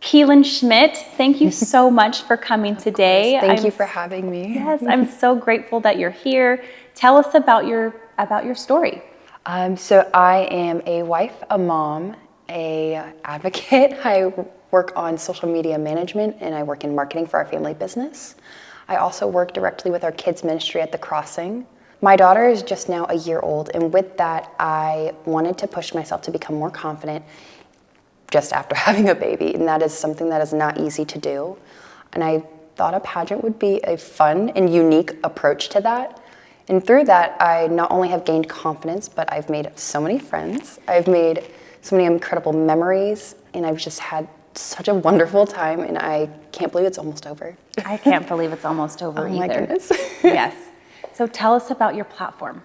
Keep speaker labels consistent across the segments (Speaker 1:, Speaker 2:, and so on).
Speaker 1: Keelin Schmidt, thank you so much for coming today.
Speaker 2: Thank you for having me.
Speaker 1: Yes, I'm so grateful that you're here. Tell us about your story.
Speaker 2: So I am a wife, a mom, a advocate. I work on social media management and I work in marketing for our family business. I also work directly with our kids ministry at The Crossing. My daughter is just now a year old, and with that, I wanted to push myself to become more confident just after having a baby, and that is something that is not easy to do. And I thought a pageant would be a fun and unique approach to that. And through that, I not only have gained confidence, but I've made so many friends. I've made so many incredible memories, and I've just had such a wonderful time, and I can't believe it's almost over.
Speaker 1: I can't believe it's almost over either.
Speaker 2: Oh my goodness.
Speaker 1: Yes. So tell us about your platform.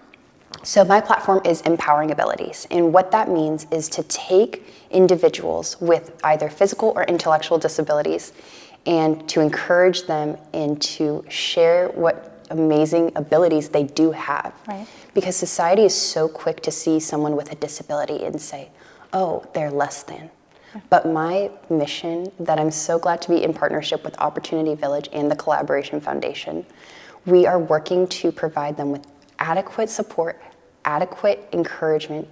Speaker 2: So my platform is Empowering Abilities, and what that means is to take individuals with either physical or intellectual disabilities and to encourage them and to share what amazing abilities they do have.
Speaker 1: Right.
Speaker 2: Because society is so quick to see someone with a disability and say, oh, they're less than. But my mission, that I'm so glad to be in partnership with Opportunity Village and the Collaboration Foundation, we are working to provide them with adequate support, adequate encouragement,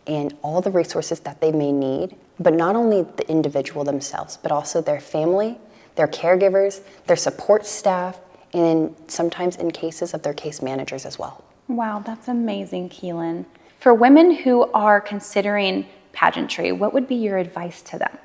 Speaker 2: and all the resources that they may need, but not only the individual themselves, but also their family, their caregivers, their support staff, and sometimes in cases of their case managers as well.
Speaker 1: Wow, that's amazing, Keelin. For women who are considering pageantry, what would be your advice to them?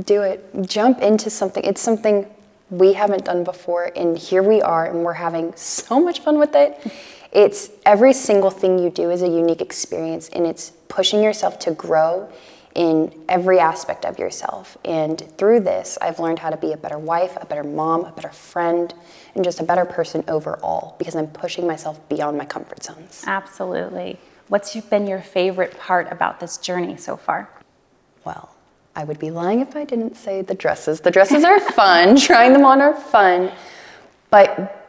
Speaker 2: Do it. Jump into something. It's something we haven't done before, and here we are, and we're having so much fun with it. It's every single thing you do is a unique experience, and it's pushing yourself to grow in every aspect of yourself. And through this, I've learned how to be a better wife, a better mom, a better friend, and just a better person overall, because I'm pushing myself beyond my comfort zones.
Speaker 1: Absolutely. What's been your favorite part about this journey so far?
Speaker 2: Well, I would be lying if I didn't say the dresses. The dresses are fun, trying them on are fun, but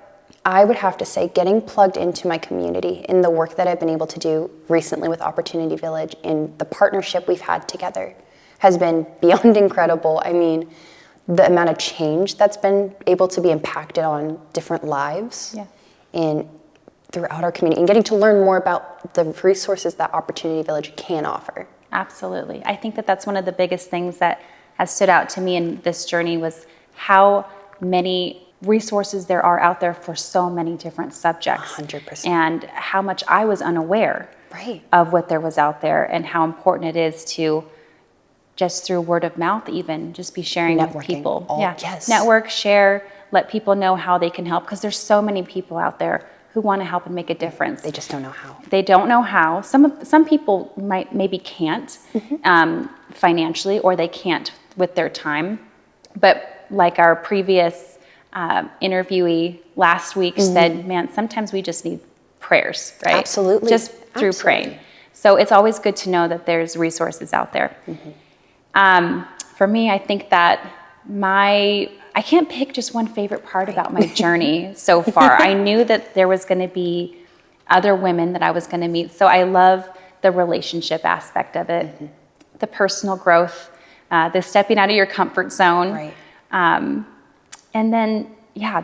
Speaker 2: I would have to say getting plugged into my community in the work that I've been able to do recently with Opportunity Village and the partnership we've had together has been beyond incredible. I mean, the amount of change that's been able to be impacted on different lives and throughout our community, and getting to learn more about the resources that Opportunity Village can offer.
Speaker 1: Absolutely. I think that that's one of the biggest things that has stood out to me in this journey was how many resources there are out there for so many different subjects.
Speaker 2: 100%.
Speaker 1: And how much I was unaware of what there was out there, and how important it is to just through word of mouth even just be sharing with people.
Speaker 2: Yes.
Speaker 1: Network, share, let people know how they can help, because there's so many people out there who want to help and make a difference.
Speaker 2: They just don't know how.
Speaker 1: They don't know how. Some people maybe can't financially, or they can't with their time. But like our previous interviewee last week said, man, sometimes we just need prayers, right?
Speaker 2: Absolutely.
Speaker 1: Just through praying. So it's always good to know that there's resources out there. For me, I think that I can't pick just one favorite part about my journey so far. I knew that there was going to be other women that I was going to meet. So I love the relationship aspect of it, the personal growth, the stepping out of your comfort zone.
Speaker 2: Right.
Speaker 1: And then,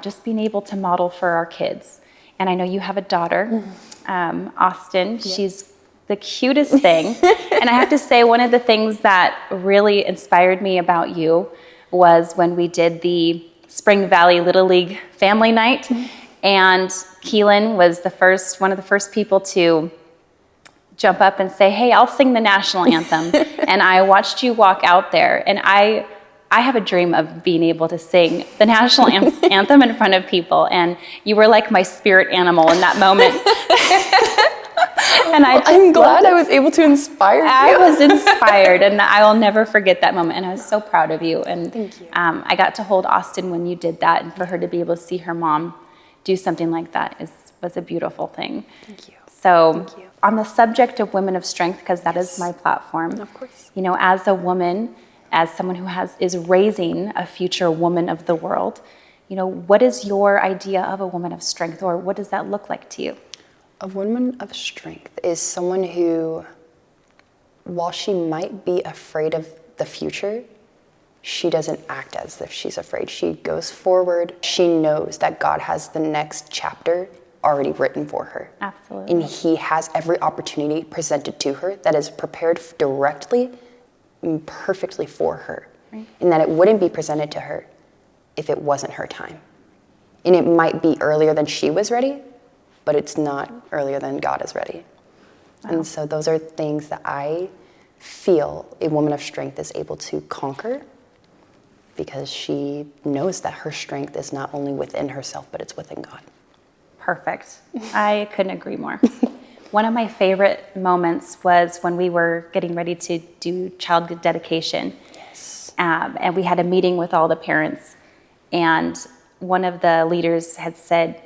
Speaker 1: just being able to model for our kids. And I know you have a daughter, Austin. Yep. She's the cutest thing. And I have to say, one of the things that really inspired me about you was when we did the Spring Valley Little League Family Night. And Keelin was one of the first people to jump up and say, hey, I'll sing the national anthem. And I watched you walk out there, and I have a dream of being able to sing the national anthem in front of people, and you were like my spirit animal in that moment. And I'm
Speaker 2: glad I was able to inspire you.
Speaker 1: I was inspired, and I will never forget that moment, and I was so proud of you. And
Speaker 2: thank you.
Speaker 1: I got to hold Austin when you did that, and for her to be able to see her mom do something like that was a beautiful thing.
Speaker 2: Thank you.
Speaker 1: So thank you. On the subject of Women of Strength, because that is my platform,
Speaker 2: of course.
Speaker 1: As a woman, as someone who is raising a future woman of the world, what is your idea of a woman of strength, or what does that look like to you?
Speaker 2: A woman of strength is someone who, while she might be afraid of the future, she doesn't act as if she's afraid. She goes forward. She knows that God has the next chapter already written for her.
Speaker 1: Absolutely.
Speaker 2: And he has every opportunity presented to her that is prepared directly and perfectly for her. Right. And that it wouldn't be presented to her if it wasn't her time. And it might be earlier than she was ready, but it's not earlier than God is ready. Wow. And so those are things that I feel a woman of strength is able to conquer, because she knows that her strength is not only within herself, but it's within God.
Speaker 1: Perfect. I couldn't agree more. One of my favorite moments was when we were getting ready to do child dedication.
Speaker 2: Yes.
Speaker 1: And we had a meeting with all the parents. And one of the leaders had said,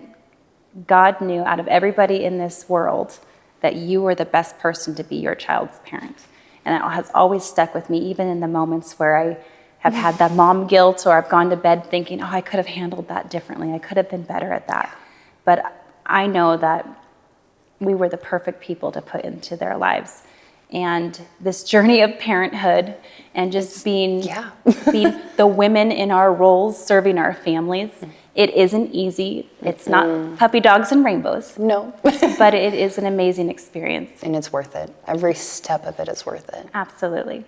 Speaker 1: God knew out of everybody in this world that you were the best person to be your child's parent. And that has always stuck with me, even in the moments where I have had that mom guilt, or I've gone to bed thinking, oh, I could have handled that differently. I could have been better at that. But I know that we were the perfect people to put into their lives. And this journey of parenthood and just being the women in our roles, serving our families, it isn't easy. It's not puppy dogs and rainbows.
Speaker 2: No.
Speaker 1: But it is an amazing experience.
Speaker 2: And it's worth it. Every step of it is worth it.
Speaker 1: Absolutely.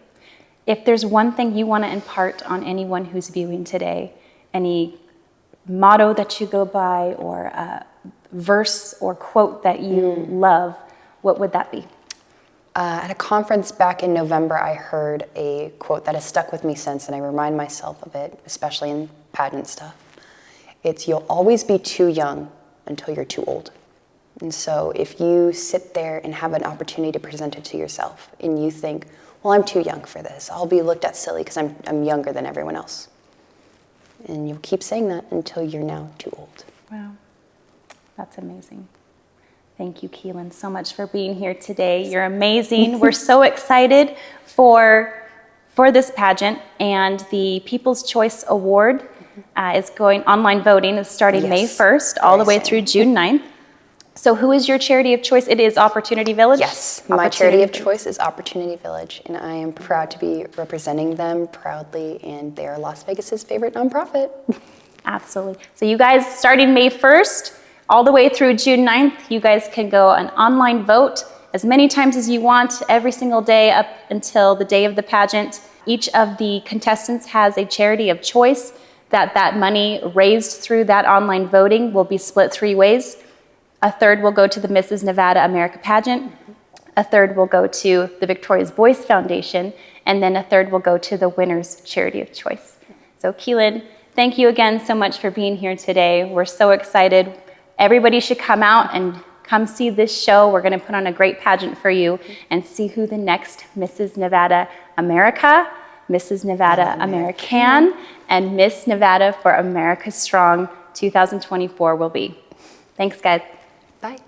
Speaker 1: If there's one thing you want to impart on anyone who's viewing today, any motto that you go by, or a verse or quote that you love, what would that be?
Speaker 2: At a conference back in November, I heard a quote that has stuck with me since, and I remind myself of it, especially in pageant stuff. It's, you'll always be too young until you're too old. And so if you sit there and have an opportunity to present it to yourself, and you think, well, I'm too young for this. I'll be looked at silly because I'm younger than everyone else. And you'll keep saying that until you're now too old.
Speaker 1: Wow. That's amazing. Thank you, Keelin, so much for being here today. You're amazing. We're so excited for this pageant, and the People's Choice Award is going, online voting is starting May 1st all the way through June 9th. So who is your charity of choice? It is Opportunity Village?
Speaker 2: Yes, my charity of choice is Opportunity Village, and I am proud to be representing them proudly, and they are Las Vegas's favorite nonprofit.
Speaker 1: Absolutely. So you guys, starting May 1st, all the way through June 9th, you guys can go and online vote as many times as you want, every single day up until the day of the pageant. Each of the contestants has a charity of choice that money raised through that online voting will be split 3 ways. A third will go to the Mrs. Nevada America pageant. A third will go to the Victoria's Voice Foundation. And then a third will go to the winner's charity of choice. So Keelin, thank you again so much for being here today. We're so excited. Everybody should come out and come see this show. We're going to put on a great pageant for you and see who the next Mrs. Nevada America, Mrs. Nevada American, and Miss Nevada for America Strong 2024 will be. Thanks, guys.
Speaker 2: Bye.